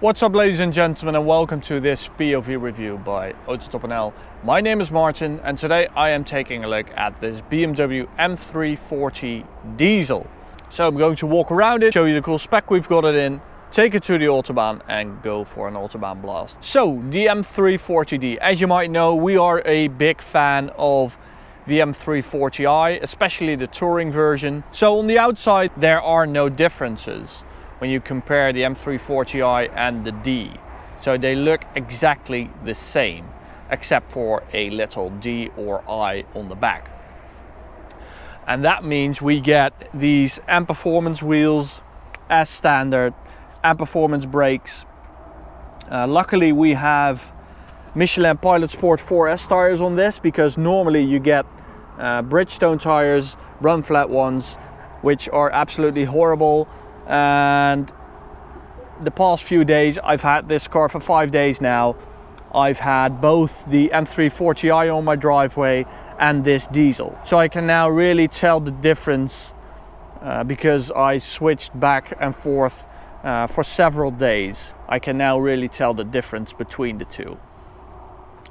What's up, ladies and gentlemen, and welcome to this POV review by AutoTopNL. My name is Martin, and today I am taking a look at this BMW M340 diesel. So I'm going to walk around it, show you the cool spec we've got it in, take it to the Autobahn and go for an Autobahn blast. So the M340d, as you might know, we are a big fan of the M340i, especially the touring version. So on the outside there are no differences when you compare the M340i and the D. So they look exactly the same, except for a little D or I on the back. And that means we get these M Performance wheels as standard, M Performance brakes. Luckily we have Michelin Pilot Sport 4S tires on this, because normally you get Bridgestone tires, run flat ones, which are absolutely horrible. And the past few days, I've had this car for 5 days now. I've had both the M340i on my driveway and this diesel, so I can now really tell the difference because I switched back and forth for several days. I can now really tell the difference between the two,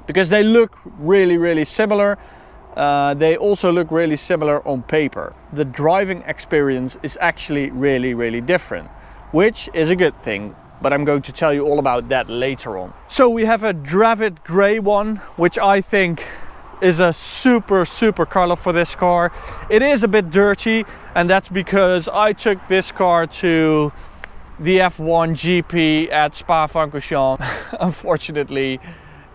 because they look really similar. They also look really similar on paper. The driving experience is actually really different, which is a good thing, but I'm going to tell you all about that later on. So we have a Dravid grey one, which I think is a super color for this car. It is a bit dirty, and that's because I took this car to the F1 GP at Spa-Francorchamps. Unfortunately,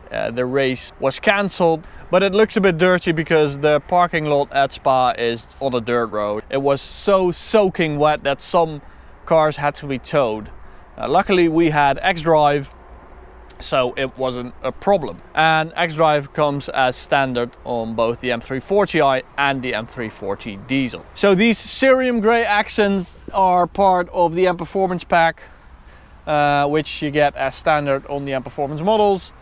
the race was cancelled, but it looks a bit dirty because the parking lot at Spa is on a dirt road. It was so soaking wet that some cars had to be towed. Luckily we had xDrive, so it wasn't a problem. And xDrive comes as standard on both the M340i and the M340 diesel. So these cerium grey accents are part of the M Performance pack, which you get as standard on the M Performance models.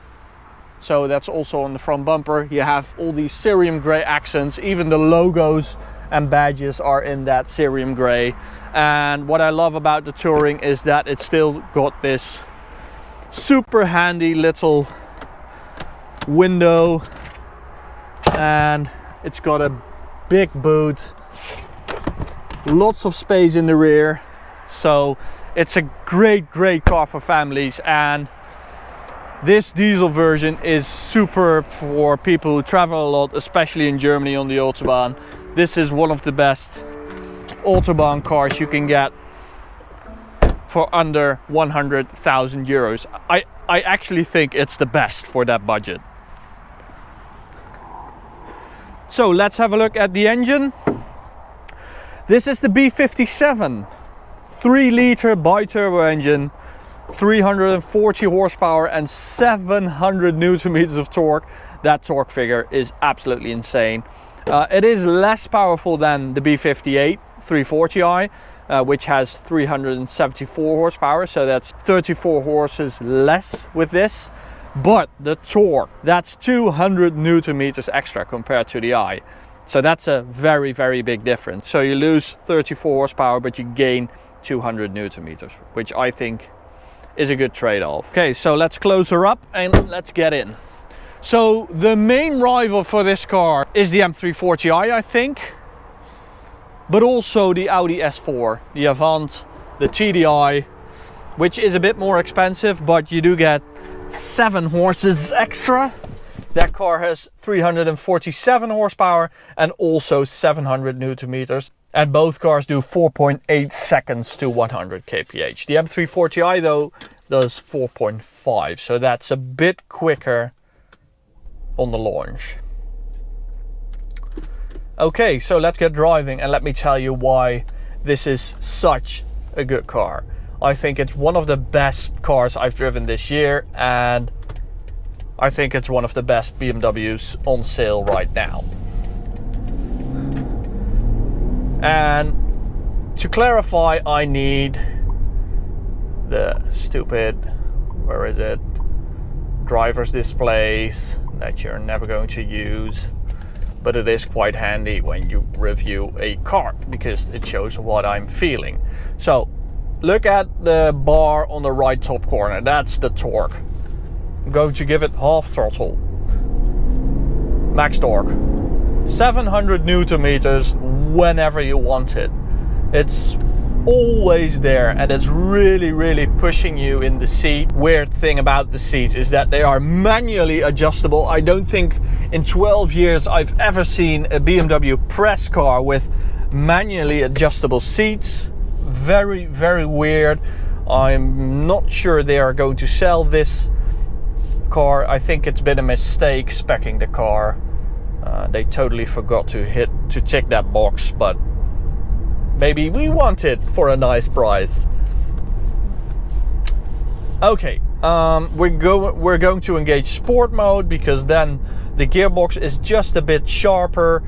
So that's also on the front bumper. You have all these cerium grey accents, even the logos and badges are in that cerium grey. And what I love about the touring is that it's still got this super handy little window, and it's got a big boot, lots of space in the rear. So it's a great car for families, and this diesel version is superb for people who travel a lot, especially in Germany on the Autobahn. This is one of the best Autobahn cars you can get for under 100,000 euros. I actually think it's the best for that budget. So let's have a look at the engine. This is the B57 3-liter bi-turbo engine, 340 horsepower and 700 newton meters of torque. That torque figure is absolutely insane. It is less powerful than the B58 340i, which has 374 horsepower, so that's 34 horses less with this. But the torque, that's 200 newton meters extra compared to the i. So that's a very big difference. So you lose 34 horsepower, but you gain 200 newton meters, which I think is a good trade-off. Okay, so let's close her up and let's get in. So the main rival for this car is the M340i, I think, but also the Audi S4, the Avant, the TDI, which is a bit more expensive, but you do get 7 horses extra. That car has 347 horsepower and also 700 newton meters. And both cars do 4.8 seconds to 100 kph. The M340i though does 4.5, so that's a bit quicker on the launch. Okay, so let's get driving and let me tell you why this is such a good car. I think it's one of the best cars I've driven this year, and I think it's one of the best BMWs on sale right now. And to clarify, I need the stupid, where is it, driver's displays that you're never going to use, but it is quite handy when you review a car because it shows what I'm feeling. So look at the bar on the right top corner. That's the torque. I'm going to give it half throttle. Max torque. 700 Newton meters whenever you want it. It's always there, and it's really pushing you in the seat. Weird thing about the seats is that they are manually adjustable. I don't think in 12 years I've ever seen a BMW press car with manually adjustable seats. Very weird. I'm not sure they are going to sell this car. I think it's been a mistake speccing the car. They totally forgot to tick that box, but maybe we want it for a nice price. Okay, we're going to engage sport mode, because then the gearbox is just a bit sharper.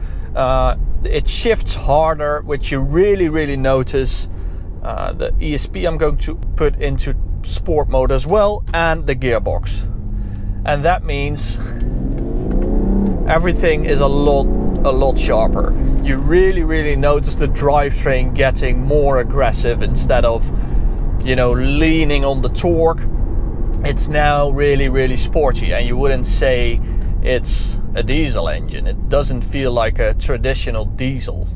It shifts harder, which you really notice. The ESP I'm going to put into sport mode as well, and the gearbox. And that means everything is a lot sharper. You really notice the drivetrain getting more aggressive instead of, you know, leaning on the torque. It's now really sporty, and you wouldn't say it's a diesel engine. It doesn't feel like a traditional diesel.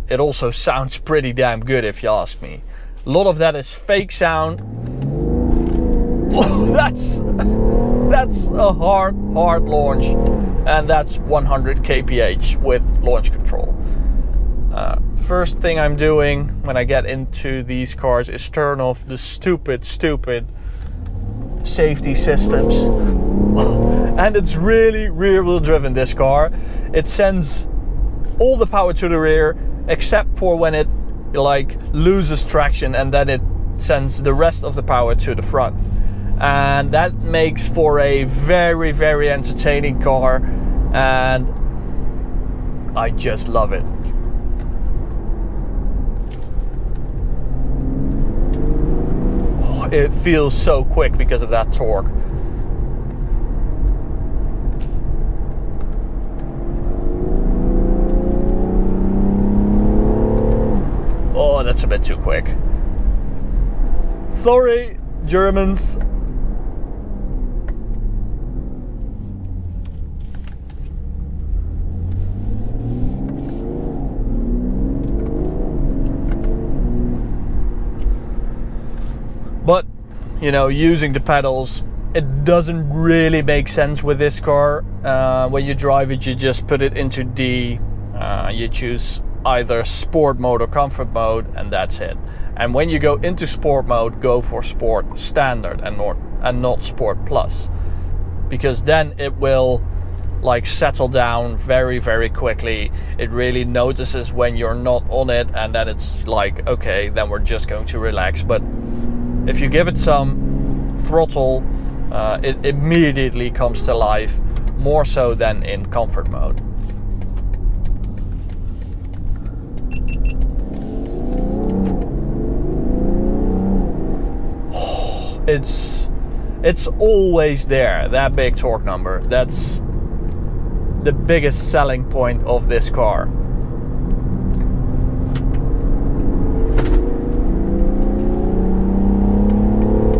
It also sounds pretty damn good, if you ask me. A lot of that is fake sound. Oh, that's a hard launch, and that's 100 kph with launch control. First thing I'm doing when I get into these cars is turn off the stupid safety systems. And it's really rear-wheel driven, this car. It sends all the power to the rear except for when it like loses traction, and then it sends the rest of the power to the front. And that makes for a very entertaining car, and I just love it. Oh, it feels so quick because of that torque. Oh, that's a bit too quick. Sorry, Germans. But, you know, using the pedals, it doesn't really make sense with this car. When you drive it, you just put it into D. You choose either sport mode or comfort mode, and that's it. And when you go into sport mode, go for sport standard and not sport plus, because then it will like settle down very quickly. It really notices when you're not on it, and then it's like, okay, then we're just going to relax. But if you give it some throttle, it immediately comes to life, more so than in comfort mode. It's always there, that big torque number. That's the biggest selling point of this car.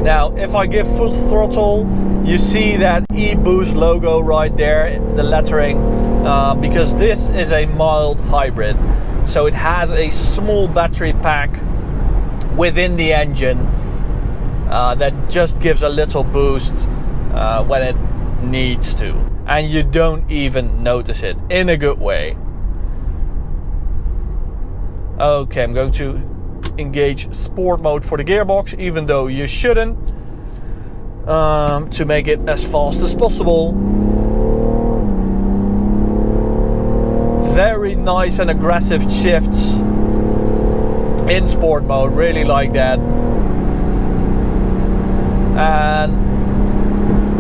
Now, if I give full throttle, you see that e-boost logo right there, the lettering, because this is a mild hybrid. So it has a small battery pack within the engine that just gives a little boost when it needs to. And you don't even notice it, in a good way. Okay, I'm going to engage sport mode for the gearbox, even though you shouldn't, to make it as fast as possible. Very nice and aggressive shifts in sport mode, really like that. And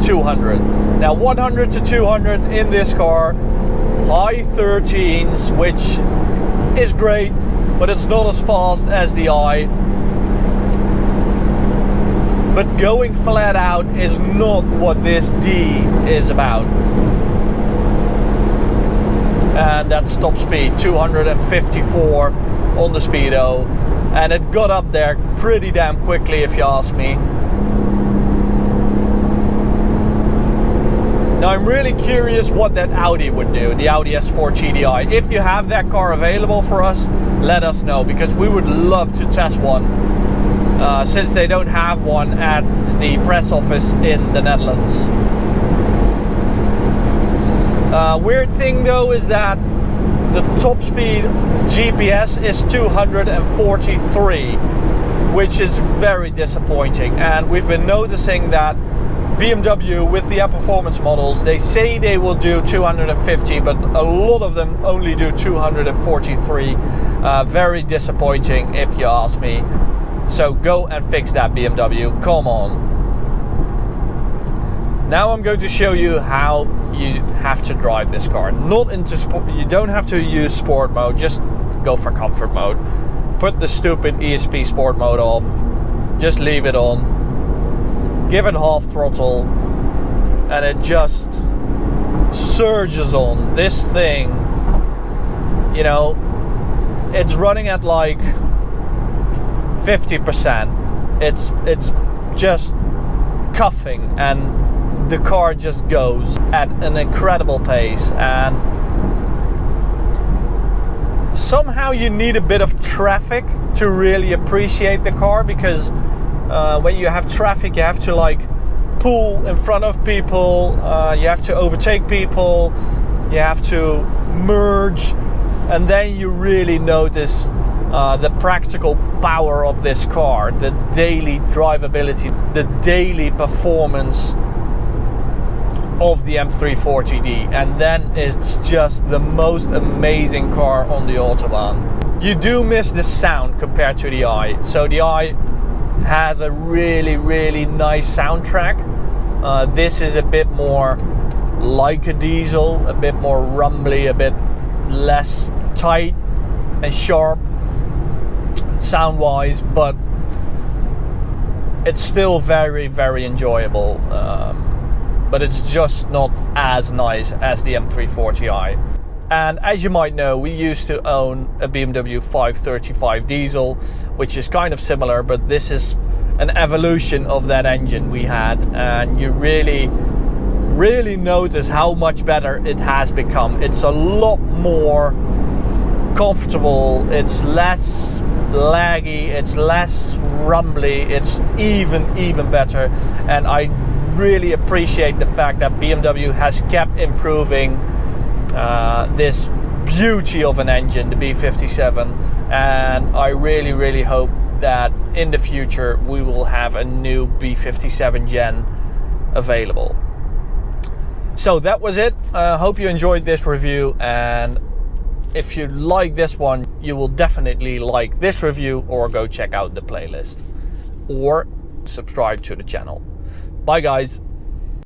200. Now 100 to 200 in this car, high 13s, which is great, but it's not as fast as the I. But going flat out is not what this D is about. And that top speed, 254 on the speedo. and it got up there pretty damn quickly, if you ask me. Now I'm really curious what that Audi would do, the Audi S4 GDI. If you have that car available for us, let us know, because we would love to test one, since they don't have one at the press office in the Netherlands. Weird thing though is that the top speed GPS is 243, which is very disappointing, and we've been noticing that BMW with the performance models, they say they will do 250, but a lot of them only do 243. Very disappointing, if you ask me. So go and fix that, BMW, come on. Now I'm going to show you how you have to drive this car. Not into sport, you don't have to use sport mode, just go for comfort mode. Put the stupid ESP sport mode off, just leave it on. Give it half throttle, and it just surges on. This thing, you know, it's running at like 50%. It's just cuffing, and the car just goes at an incredible pace. And somehow you need a bit of traffic to really appreciate the car, because when you have traffic, you have to like pull in front of people, you have to overtake people, you have to merge, and then you really notice the practical power of this car, the daily drivability, the daily performance of the M340d, and then it's just the most amazing car on the Autobahn. You do miss the sound compared to the i. So the i has a really nice soundtrack. This is a bit more like a diesel, a bit more rumbly, a bit less tight and sharp sound wise, but it's still very enjoyable, but it's just not as nice as the M340i. And as you might know, we used to own a BMW 535 diesel, which is kind of similar, but this is an evolution of that engine we had, and you really notice how much better it has become. It's a lot more comfortable, it's less laggy, it's less rumbly, it's even better. And I really appreciate the fact that BMW has kept improving this beauty of an engine, the B57, and I really hope that in the future we will have a new B57 Gen available. So that was it. Hope you enjoyed this review, and if you like this one, you will definitely like this review, or go check out the playlist, or subscribe to the channel. Bye guys.